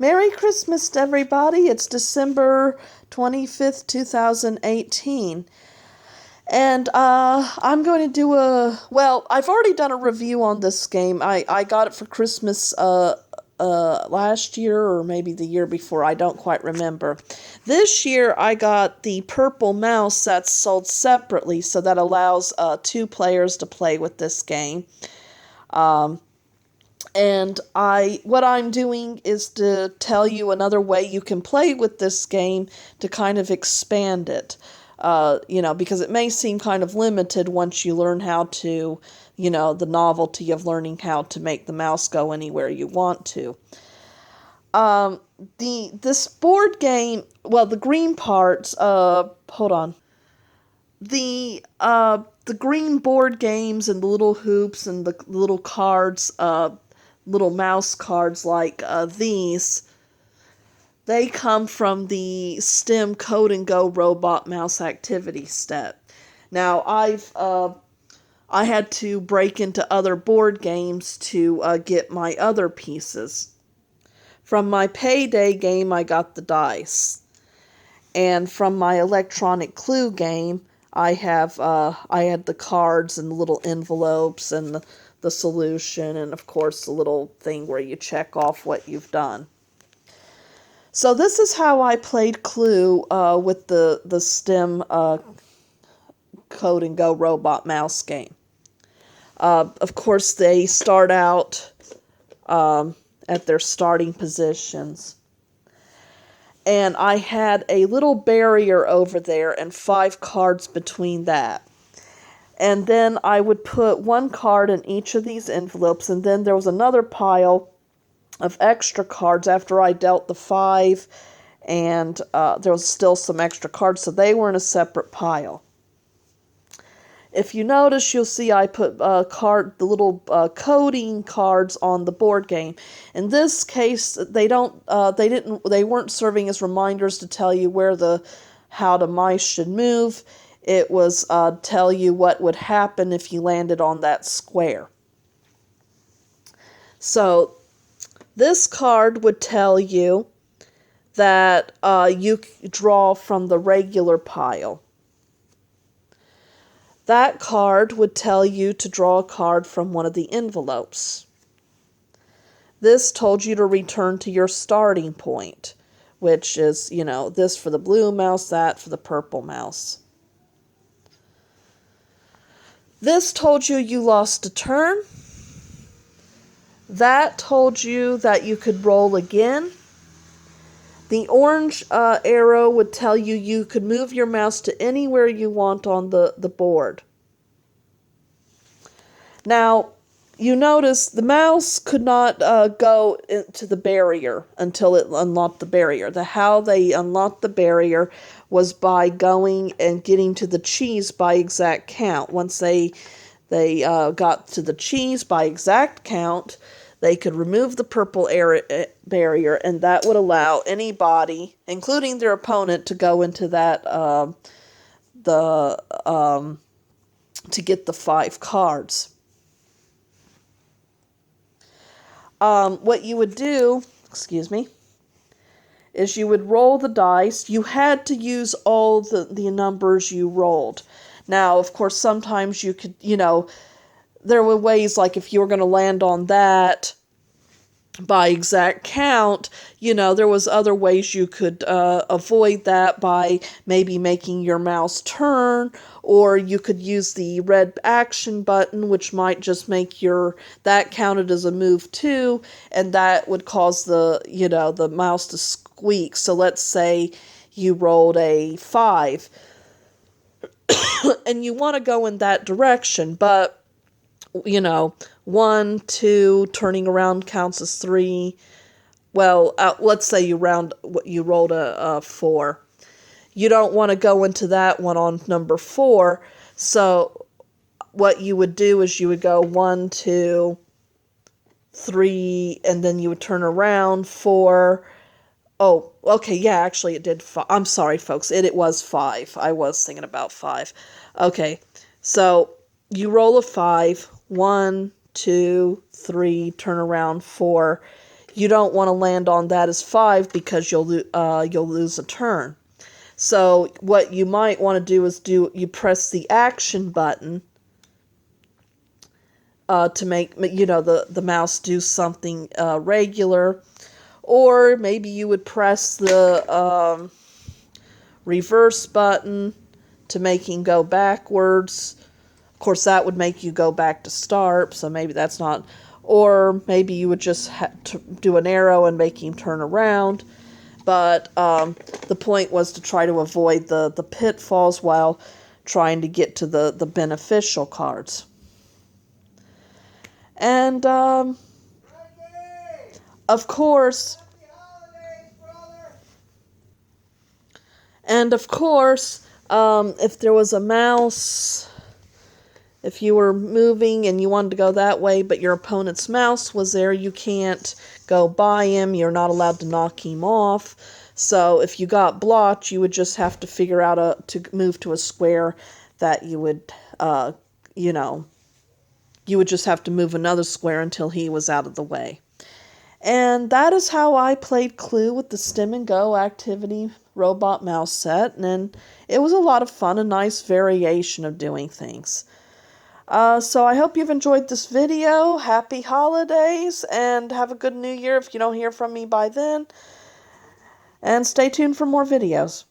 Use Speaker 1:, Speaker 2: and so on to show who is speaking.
Speaker 1: Merry Christmas, everybody. It's December 25th, 2018. And I'm going to do I've already done a review on this game. I got it for Christmas last year or maybe the year before. I don't quite remember. This year I got the purple mouse that's sold separately, so that allows two players to play with this game. And what I'm doing is to tell you another way you can play with this game to kind of expand it. Because it may seem kind of limited once you learn how to, the novelty of learning how to make the mouse go anywhere you want to. This board game, the green parts, hold on. The green board games and the little hoops and the little cards, little mouse cards like these, they come from the STEM Code and Go Robot Mouse Activity Set. Now, I had to break into other board games to get my other pieces. From my Payday game, I got the dice. And from my electronic clue game, I had the cards and the little envelopes and the solution, and of course the little thing where you check off what you've done. So this is how I played Clue with the STEM Code and Go Robot Mouse game. Of course, they start out at their starting positions. And I had a little barrier over there and 5 cards between that. And then I would put 1 card in each of these envelopes, and then there was another pile of extra cards after I dealt the 5, and there was still some extra cards, so they were in a separate pile. If you notice, you'll see I put the little coding cards on the board game. In this case, they weren't serving as reminders to tell you how the mice should move. It was tell you what would happen if you landed on that square. So this card would tell you that you draw from the regular pile. That card would tell you to draw a card from one of the envelopes. This told you to return to your starting point, which is, this for the blue mouse, that for the purple mouse. This told you lost a turn. That told you that you could roll again. The orange arrow would tell you could move your mouse to anywhere you want on the board. Now, you notice the mouse could not go into the barrier until it unlocked the barrier. How they unlocked the barrier was by going and getting to the cheese by exact count. Once they got to the cheese by exact count, they could remove the purple barrier, and that would allow anybody, including their opponent, to go into that to get the 5 cards. What you would do, is you would roll the dice. You had to use all the numbers you rolled. Now, of course, sometimes you could, there were ways, like if you were going to land on that by exact count, there was other ways you could avoid that by maybe making your mouse turn, or you could use the red action button, which might just make that counted as a move too, and that would cause the mouse to squeak. So let's say you rolled a 5, and you want to go in that direction, but 1, 2, turning around counts as 3. Well, let's say you rolled a 4. You don't want to go into that one on number 4. So what you would do is you would go 1, 2, 3, and then you would turn around 4. Oh, okay, yeah, actually it did 5. I'm sorry, folks. It was 5. I was thinking about 5. Okay, so you roll a 5. 1, 2, 3, turn around 4. you don't want to land on that as 5 because you'll lose a turn. So what you might want to do is you press the action button to make the mouse do something regular, or maybe you would press the reverse button to make him go backwards. Of course, that would make you go back to start, so maybe that's not. Or maybe you would just do an arrow and make him turn around. But the point was to try to avoid the pitfalls while trying to get to the beneficial cards. And, of course, if there was a mouse, if you were moving and you wanted to go that way, but your opponent's mouse was there, you can't go by him. You're not allowed to knock him off. So if you got blocked, you would just have to figure out to move to a square that you would, you would just have to move another square until he was out of the way. And that is how I played Clue with the Stim and Go Activity Robot Mouse set. And it was a lot of fun, a nice variation of doing things. So I hope you've enjoyed this video. Happy holidays, and have a good new year if you don't hear from me by then. And stay tuned for more videos.